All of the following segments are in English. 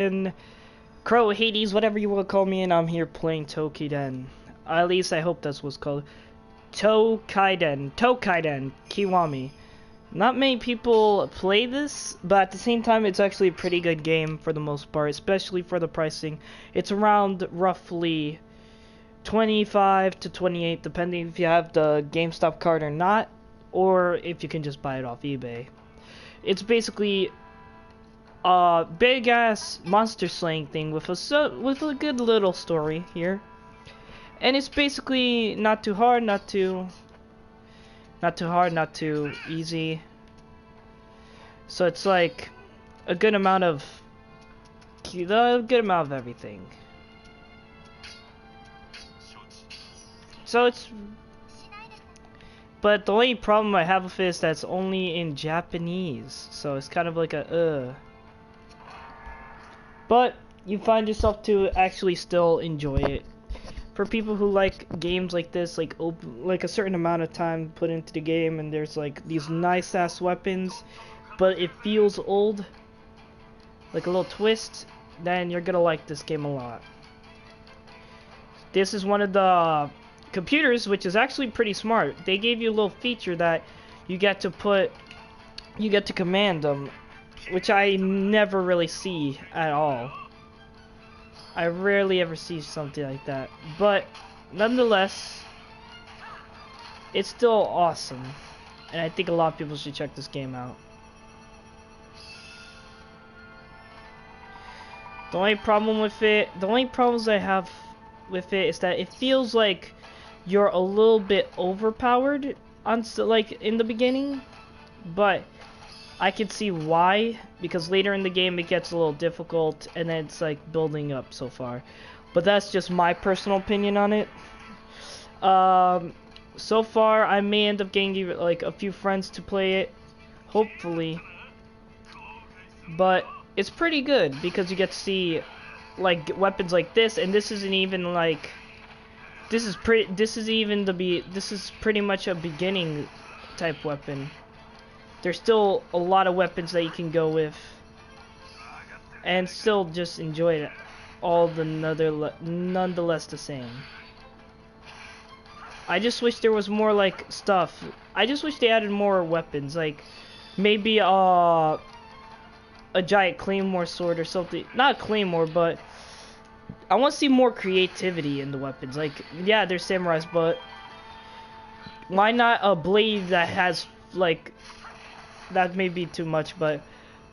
And Crow, Hades, whatever you will call me, and I'm here playing Toukiden. At least I hope that's what's called. Toukiden. Toukiden. Kiwami. Not many people play this, but at the same time, it's actually a pretty good game for the most part, especially for the pricing. It's around roughly 25 to 28, depending if you have the GameStop card or not, or if you can just buy it off eBay. It's basically a big ass monster slaying thing with a good little story here, and it's basically not too hard, not too hard, not too easy. So it's like a good amount of everything. So it's, but the only problem I have with it is that it's only in Japanese, so it's kind of like a But you find yourself to actually still enjoy it. For people who like games like this, like a certain amount of time put into the game, and there's like these nice ass weapons, but it feels old, like a little twist, then you're gonna like this game a lot. This is one of the computers, which is actually pretty smart. They gave you a little feature that you get to command them, which I never really see at all. I rarely ever see something like that. But nonetheless, it's still awesome. And I think a lot of people should check this game out. The only problems I have with it is that it feels like you're a little bit overpowered on like in the beginning, but I can see why, because later in the game it gets a little difficult, and then it's like building up so far. But that's just my personal opinion on it. So far I may end up getting like a few friends to play it, hopefully. But it's pretty good because you get to see like weapons like this, and this isn't even like this is pretty much a beginning type weapon. There's still a lot of weapons that you can go with, and still just enjoy it all nonetheless the same. I just wish there was more like stuff. I just wish they added more weapons, like maybe a giant claymore sword or something. Not claymore, but I want to see more creativity in the weapons. Like, yeah, there's samurais, but why not a blade that has like, that may be too much, but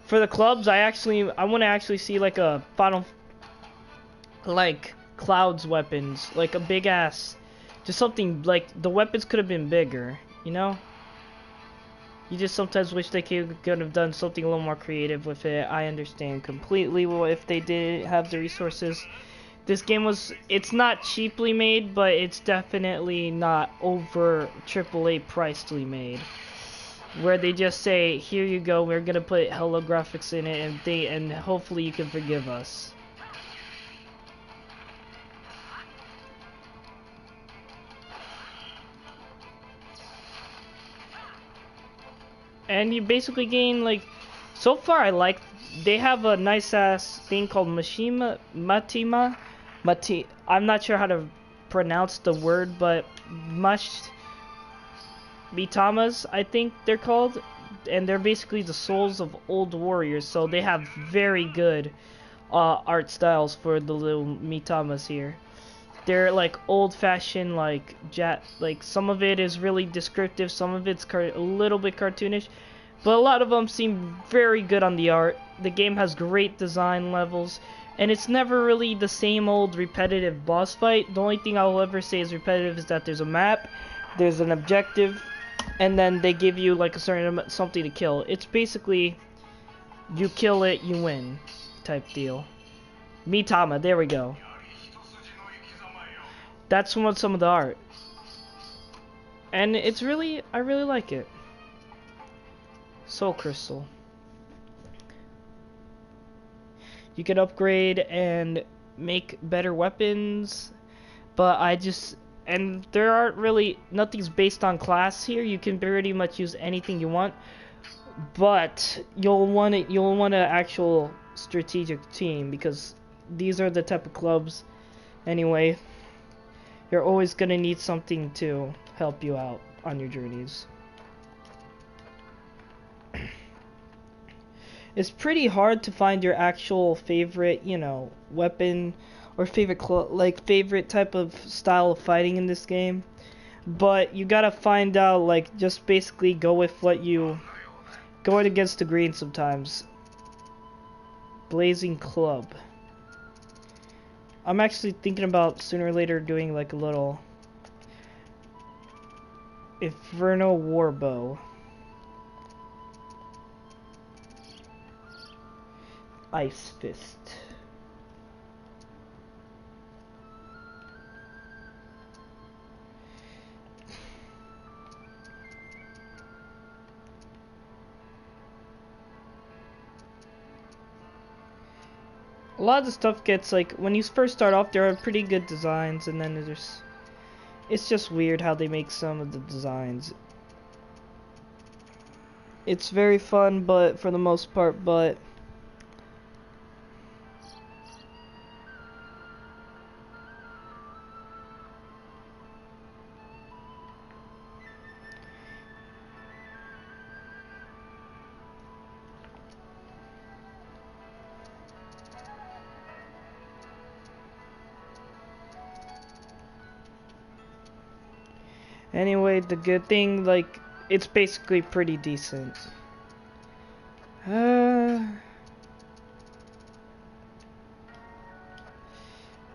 for the clubs, I want to actually see like a like Cloud's weapons, like a big ass, just something like the weapons could have been bigger, you know? You just sometimes wish they could have done something a little more creative with it. I understand completely if they did have the resources. This game it's not cheaply made, but it's definitely not over AAA pricedly made, where they just say, here you go, we're gonna put hella graphics in it, and hopefully you can forgive us. And you basically gain, like, so far they have a nice ass thing called I'm not sure how to pronounce the word, but Mitamas, I think they're called, and they're basically the souls of old warriors, so they have very good art styles for the little Mitamas here. They're like old-fashioned, like some of it is really descriptive, some of it's a little bit cartoonish, but a lot of them seem very good on the art. The game has great design levels, and it's never really the same old repetitive boss fight. The only thing I'll ever say is repetitive is that there's a map, there's an objective, and then they give you like a certain something to kill. It's basically, you kill it, you win type deal. Mitama, there we go. That's some of the art, and it's really, I really like it. Soul Crystal. You can upgrade and make better weapons, but and there aren't really, nothing's based on class here. You can pretty much use anything you want, but you'll want strategic team, because these are the type of clubs, anyway, you're always going to need something to help you out on your journeys. It's pretty hard to find your actual favorite, you know, weapon or favorite favorite type of style of fighting in this game. But you gotta find out, like, just basically go with what you... Going against the green sometimes. Blazing Club. I'm actually thinking about sooner or later doing like a little Inferno Warbow. Ice Fist. A lot of the stuff gets, like, when you first start off, there are pretty good designs, and then there's... It's just weird how they make some of the designs. It's very fun, but for the most part, but... Anyway, the good thing, like, it's basically pretty decent. I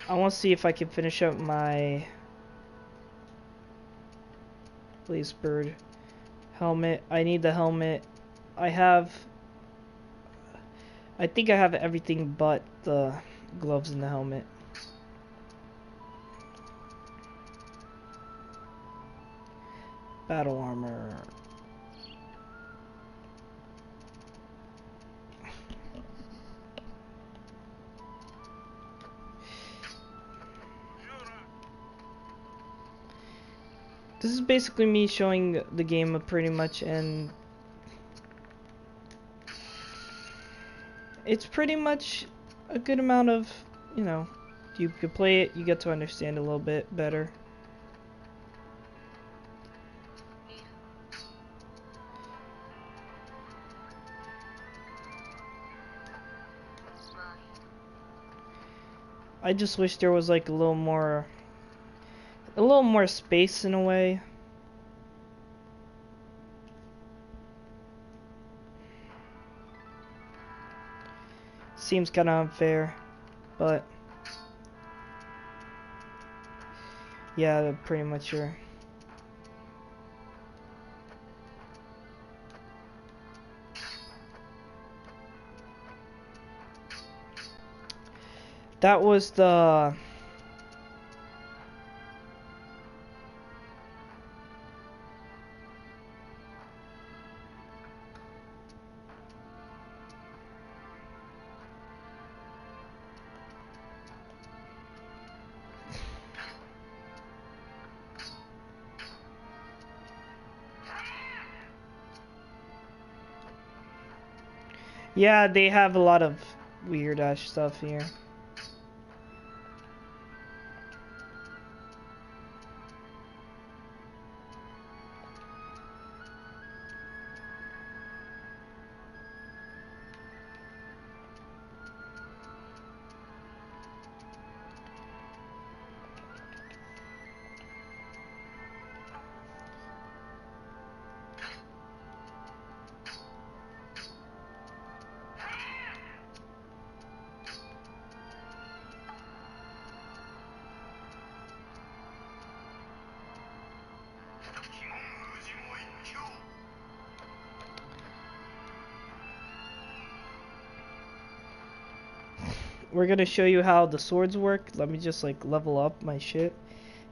want to see if I can finish up my Blaze Bird helmet. I need the helmet. I think I have everything but the gloves and the helmet. Battle armor. This is basically me showing the game pretty much, and it's pretty much a good amount of, you know, you could play it, you get to understand a little bit better. I just wish there was like a little more space in a way. Seems kind of unfair, but yeah, pretty much sure. That was the... Yeah, they have a lot of weird ass stuff here. We're gonna show you how the swords work. Let me just like level up my shit,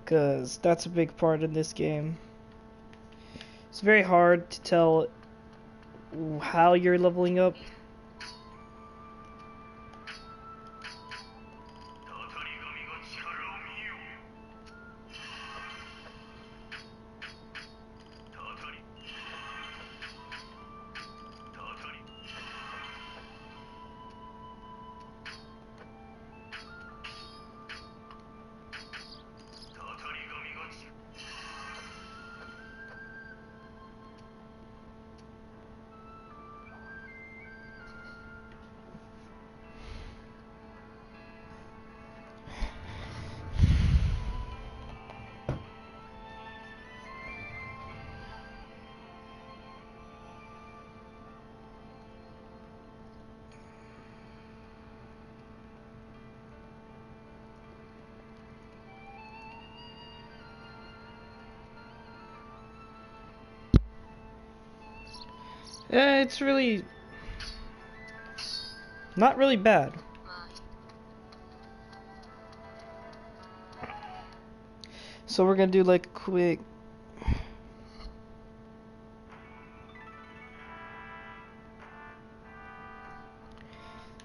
cause that's a big part of this game. It's very hard to tell how you're leveling up. It's really not really bad. So we're gonna do like a quick.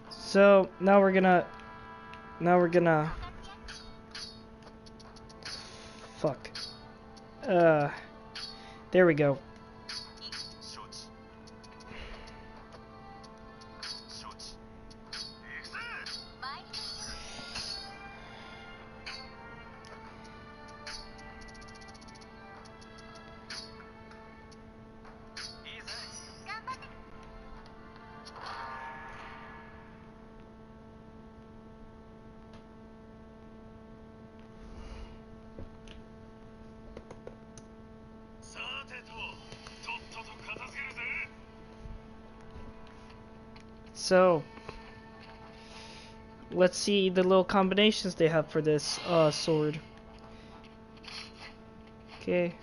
So now we're gonna. Fuck. There we go. So let's see the little combinations they have for this sword. Okay.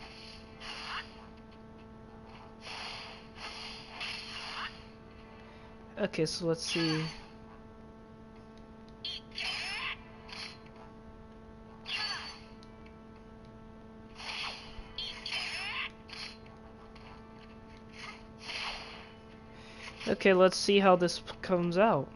Okay, so let's see. Okay, let's see how this comes out.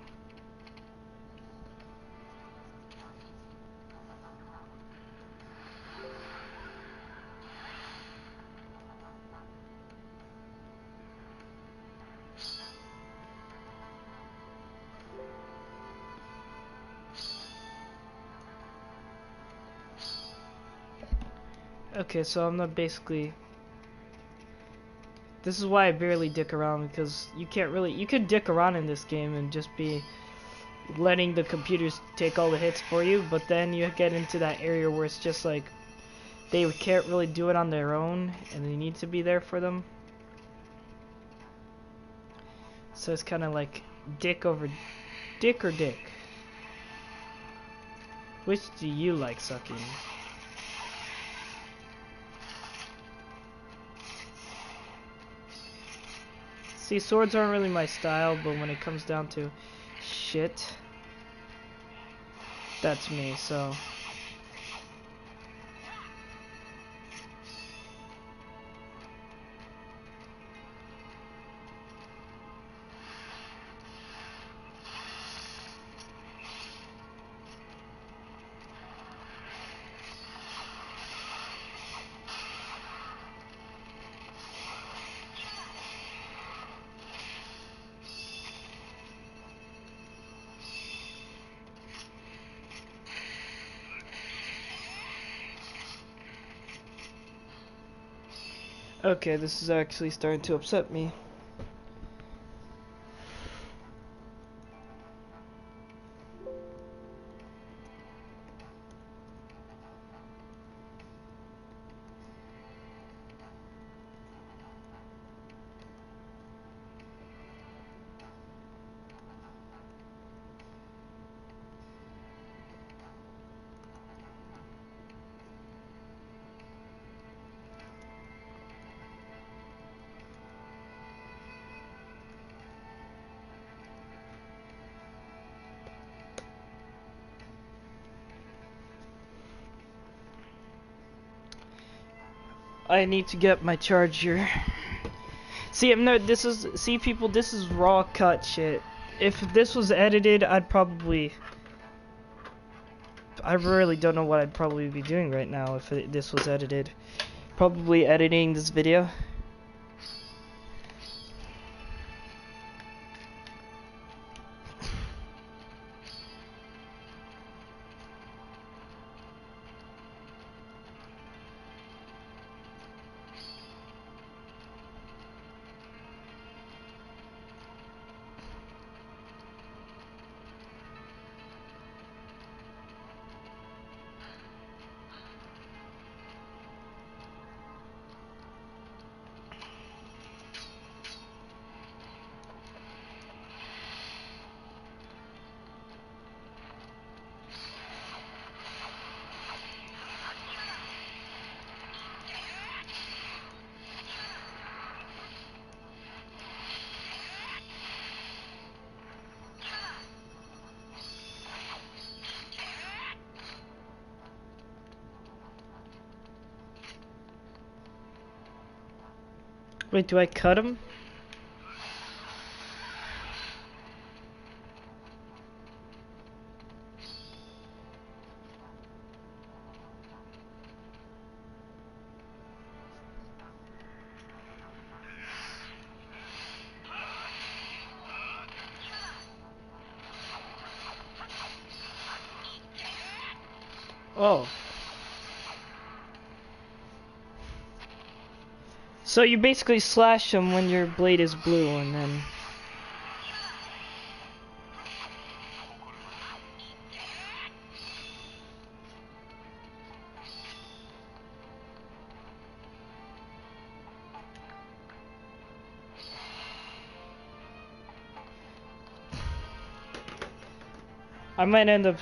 Okay, so I'm not basically. This is why I barely dick around, because you can't really. You could dick around in this game and just be letting the computers take all the hits for you, but then you get into that area where it's just like they can't really do it on their own and they need to be there for them. So it's kind of like dick over dick or dick. Which do you like sucking? See, swords aren't really my style, but when it comes down to shit, that's me, so. Okay, this is actually starting to upset me. I need to get my charger. See, see people, this is raw cut shit. If this was edited, I really don't know what I'd probably be doing right now if this was edited. Probably editing this video. Wait, do I cut him? Oh. So you basically slash him when your blade is blue, and then... I might end up...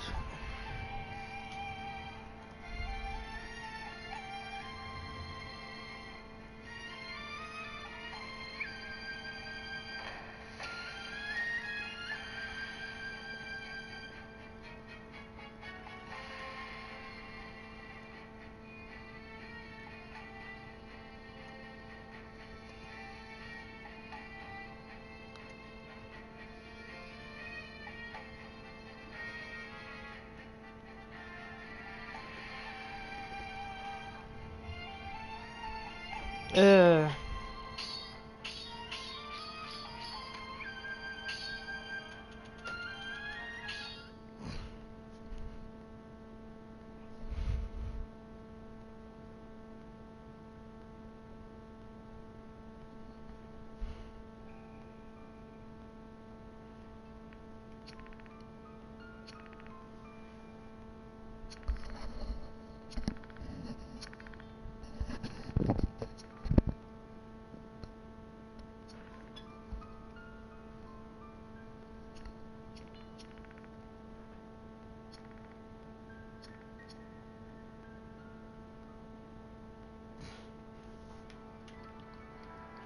Ugh.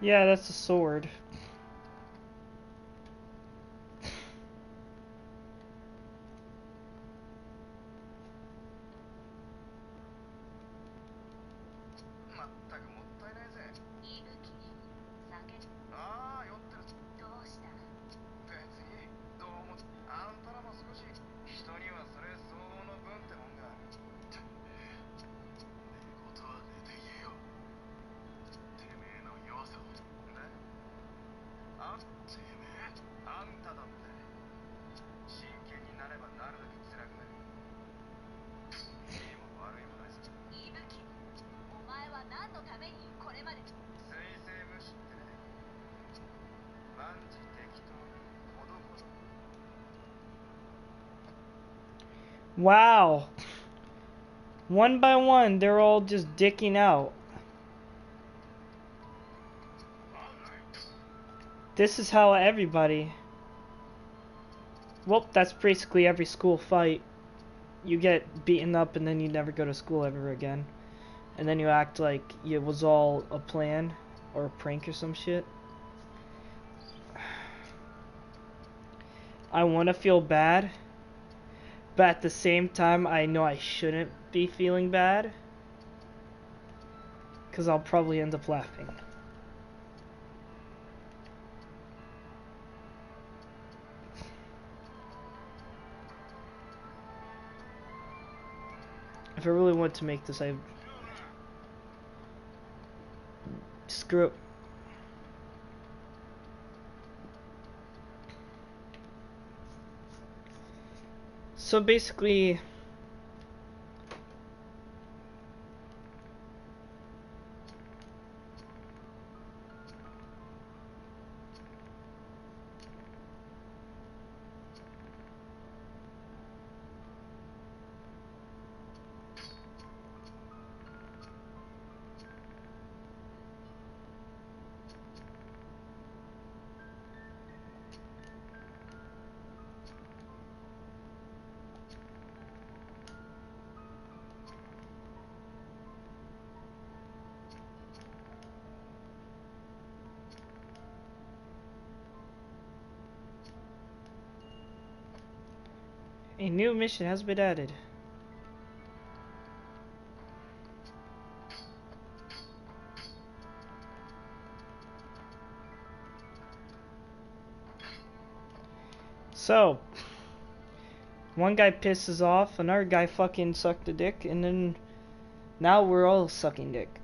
Yeah, that's a sword. Wow. One by one, they're all just dicking out. This is how everybody... Well, that's basically every school fight. You get beaten up and then you never go to school ever again. And then you act like it was all a plan or a prank or some shit. I want to feel bad, but at the same time, I know I shouldn't be feeling bad. Because I'll probably end up laughing. If I really want to make this, I... Screw it. So basically... A new mission has been added. So, one guy pisses off, another guy fucking sucked a dick, and then now we're all sucking dick.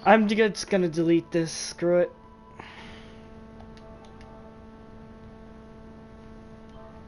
I'm just gonna delete this, screw it.